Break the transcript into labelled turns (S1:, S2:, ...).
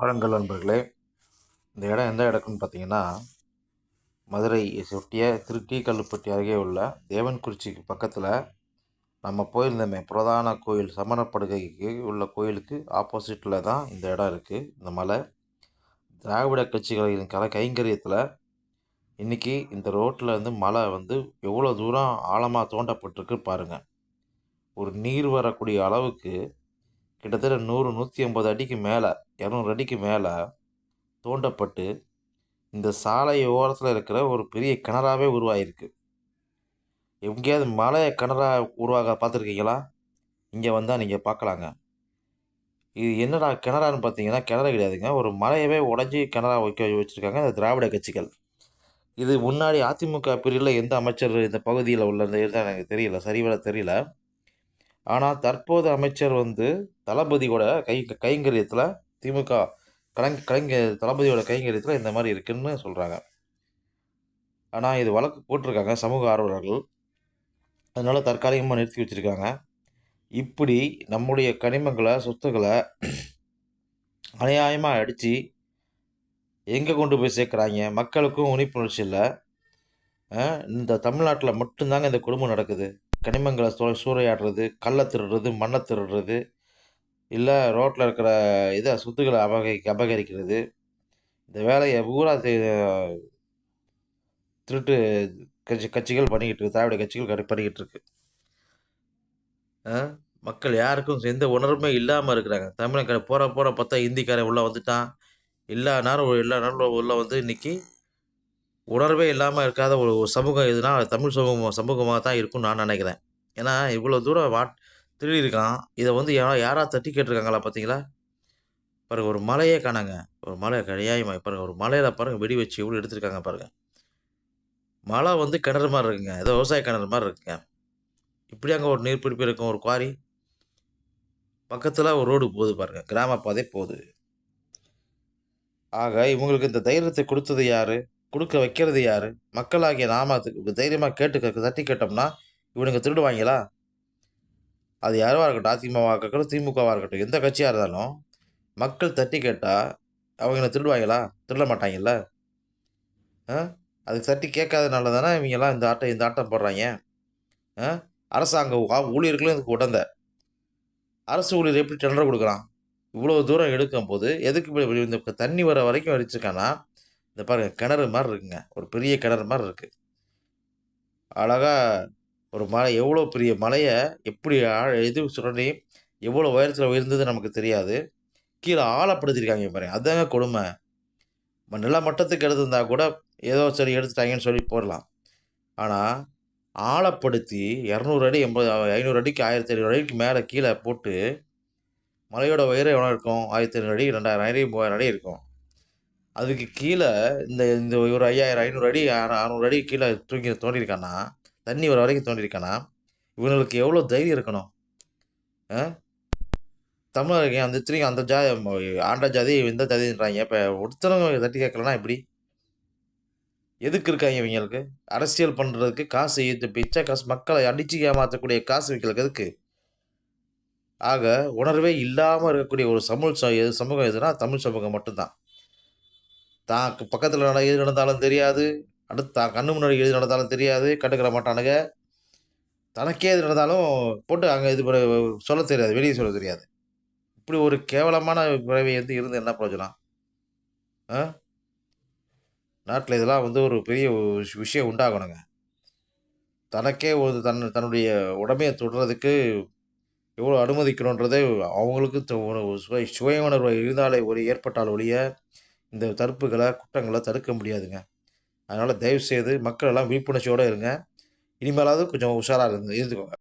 S1: வணக்கங்கள் நண்பர்களே. இந்த இடம் எந்த இடம்னு பார்த்தீங்கன்னா, மதுரை ஒட்டிய திருக்கீழ்கல்லுப்பட்டி அருகே உள்ள தேவன்குறிச்சிக்கு பக்கத்தில் நம்ம போயிருந்தோமே பிரதான கோயில் சமணப்படுகைக்கு உள்ள கோயிலுக்கு ஆப்போசிட்டில் தான் இந்த இடம் இருக்குது. இந்த மலை திராவிட கட்சிகளின் கைங்கரியத்தில் இன்றைக்கி இந்த ரோட்டில் வந்து மலை வந்து எவ்வளோ தூரம் ஆழமாக தோண்டப்பட்டிருக்கு பாருங்கள். ஒரு நீர் வரக்கூடிய அளவுக்கு கிட்டத்தட்ட 100-150 அடிக்கு மேலே, 200 அடிக்கு மேலே தோண்டப்பட்டு இந்த சாலை ஓரத்தில் இருக்கிற ஒரு பெரிய கிணறாவே உருவாகிருக்கு. எங்கேயாவது மலை கிணறா உருவாக பார்த்துருக்கீங்களா? இங்கே வந்தால் நீங்கள் பார்க்கலாங்க. இது என்னடா கிணறான்னு பார்த்தீங்கன்னா, கிணறு கிடையாதுங்க. ஒரு மலையவே உடஞ்சி கிணறா வச்சுருக்காங்க இந்த திராவிட கட்சிகள். இது முன்னாடி அதிமுக பீரியடில் எந்த அமைச்சர் இந்த பகுதியில் உள்ள எனக்கு தெரியல, சரிவர தெரியல. ஆனால் தற்போது அமைச்சர் வந்து தளபதியோட கைங்கரியத்தில் திமுக கலைஞர் தளபதியோட கைங்கரியத்தில் இந்த மாதிரி இருக்குதுன்னு சொல்கிறாங்க. ஆனால் இது வழக்கு போட்டிருக்காங்க சமூக ஆர்வலர்கள். அதனால் தற்காலிகமாக நிறுத்தி வச்சுருக்காங்க. இப்படி நம்முடைய கனிமங்களை சொத்துக்களை அநியாயமாக அடித்து எங்கே கொண்டு போய் சேர்க்குறாங்க? மக்களுக்கும் விழிப்புணர்ச்சி இல்லை. இந்த தமிழ்நாட்டில் மட்டும்தாங்க இந்த குடும்பம் நடக்குது. கனிமங்களை சூறையாடுறது, கல்லை திருடுறது, மண்ணை திருடுறது, இல்லை ரோட்டில் இருக்கிற இதை சொத்துக்களை அபகரிக்கிறது. இந்த வேலையை பூரா திருட்டு கட்சிகள் பண்ணிக்கிட்டு இருக்கு. திராவிட கட்சிகள் பண்ணிக்கிட்டு இருக்கு. மக்கள் யாருக்கும் எந்த உணர்வுமே இல்லாமல் இருக்கிறாங்க. தமிழன் போகிற பார்த்தா ஹிந்திக்காரன் உள்ளே வந்துட்டான். எல்லா நேரம் உள்ளே வந்து இன்றைக்கி உணர்வே இல்லாமல் இருக்காத ஒரு சமூகம் எதுனா தமிழ் சமூகமாக தான் இருக்கும்னு நான் நினைக்கிறேன். ஏன்னா இவ்வளோ தூரம் திருடி இருக்கான். இதை வந்து யாராக தட்டி கேட்டிருக்காங்களா பார்த்தீங்களா? பாருங்கள், ஒரு மலையே காணாங்க. ஒரு மலை அநியாயமாக பாருங்கள். ஒரு மலையில் பாருங்கள் வெடி வச்சு எவ்வளோ எடுத்துருக்காங்க பாருங்கள். மலை வந்து கிணறு மாதிரி இருக்குங்க. ஏதோ விவசாய கிணறு மாதிரி இருக்குங்க. இப்படி அங்கே ஒரு நீர்பிடிப்பு இருக்கும், ஒரு குவாரி. பக்கத்தில் ஒரு ரோடு போகுது பாருங்கள், கிராம பாதை போகுது. ஆக இவங்களுக்கு இந்த தைரியத்தை கொடுத்தது யார்? கொடுக்க வைக்கிறது யார்? மக்களாகிய நாம தைரியமாக தட்டி கேட்டோம்னா இவனுங்க திருடுவாங்களா? அது யாராக இருக்கட்டும், அதிமுகவாக இருக்கட்டும், திமுகவாக இருக்கட்டும், எந்த கட்சியாக இருந்தாலும் மக்கள் தட்டி கேட்டால் அவங்க திருடுவாங்களா? திருட மாட்டாங்கல்ல. அதுக்கு தட்டி கேட்காதனால தானே இவங்கெல்லாம் இந்த ஆட்டம் போடுறாங்க. அரசாங்க ஊழியர்களும் இதுக்கு உடந்த. அரசு ஊழியர் எப்படி டெண்டர் கொடுக்குறான்? இவ்வளோ தூரம் எடுக்கும்போது எதுக்கு இந்த தண்ணி வர வரைக்கும் அடிச்சிருக்கான்னா, இந்த பாருங்கள் கிணறு மாதிரி இருக்குங்க. ஒரு பெரிய கிணறு மாதிரி இருக்குது. அழகாக ஒரு மலை, எவ்வளோ பெரிய மலையை எப்படி இது சுரண்டி எவ்வளோ உயரத்தில் உயர்ந்தது நமக்கு தெரியாது. கீழே ஆழப்படுத்திருக்காங்க பாருங்கள். அதுதாங்க கொடுமை. நில மட்டத்துக்கு எடுத்திருந்தா கூட ஏதோ சரி எடுத்துட்டாங்கன்னு சொல்லி போடலாம். ஆனால் ஆழப்படுத்தி 200 அடி 500 அடிக்கு 1500 அடிக்கு மேலே கீழே போட்டு மலையோட உயரம் எவ்வளோ இருக்கும்? 1500 அடி, 2000 அடி, 3000 அடி இருக்கும். அதுக்கு கீழே இந்த இந்த ஒரு 5000, 500 அடி, 600 அடி கீழே தோண்டியிருக்கான்னா, தண்ணி வர வரைக்கும் தோண்டியிருக்கான்னா, இவங்களுக்கு எவ்வளோ தைரியம் இருக்கணும்? தமிழக அந்த இத்தனைக்கும் அந்த ஜாதி ஆண்ட ஜாதி இந்த ஜாதின்றாங்க. இப்போ ஒருத்தரவங்க தட்டி கேட்கலன்னா எப்படி? எதுக்கு இருக்காங்க இவங்களுக்கு? அரசியல் பண்ணுறதுக்கு காசு, பிச்சை காசு, மக்களை அடித்து ஏமாற்றக்கூடிய காசு வைக்கிறதுக்கு எதுக்கு? ஆக உணர்வே இல்லாமல் இருக்கக்கூடிய ஒரு சமூகம் எதுனா தமிழ் சமூகம் மட்டும்தான். தான் பக்கத்தில் எது நடந்தாலும் தெரியாது, அடுத்து தான் கண்ணு முன்னாடி எது நடந்தாலும் தெரியாது, கண்டுக்கிற மாட்டானுங்க. தனக்கே எது நடந்தாலும் போட்டு அங்கே இது சொல்ல தெரியாது, வெளியே சொல்ல தெரியாது. இப்படி ஒரு கேவலமான பிறவி வந்து இருந்து என்ன பிரயோஜனம்? நாட்டில் இதெல்லாம் வந்து ஒரு பெரிய விஷயம் உண்டாகணுங்க. தனக்கே ஒரு தன்னுடைய உடமையை தொடுறதுக்கு எவ்வளோ அனுமதிக்கணுன்றதே அவங்களுக்கு சுய உணர்வு இருந்தாலே ஏற்பட்டால் ஒழிய இந்த தடுப்புகளை, குற்றங்களை தடுக்க முடியாதுங்க. அதனால் தயவுசெய்து மக்கள் எல்லாம் விழிப்புணர்ச்சியோடு இருங்க. இனிமேலாவது கொஞ்சம் உஷாராக இருந்துக்கோங்க.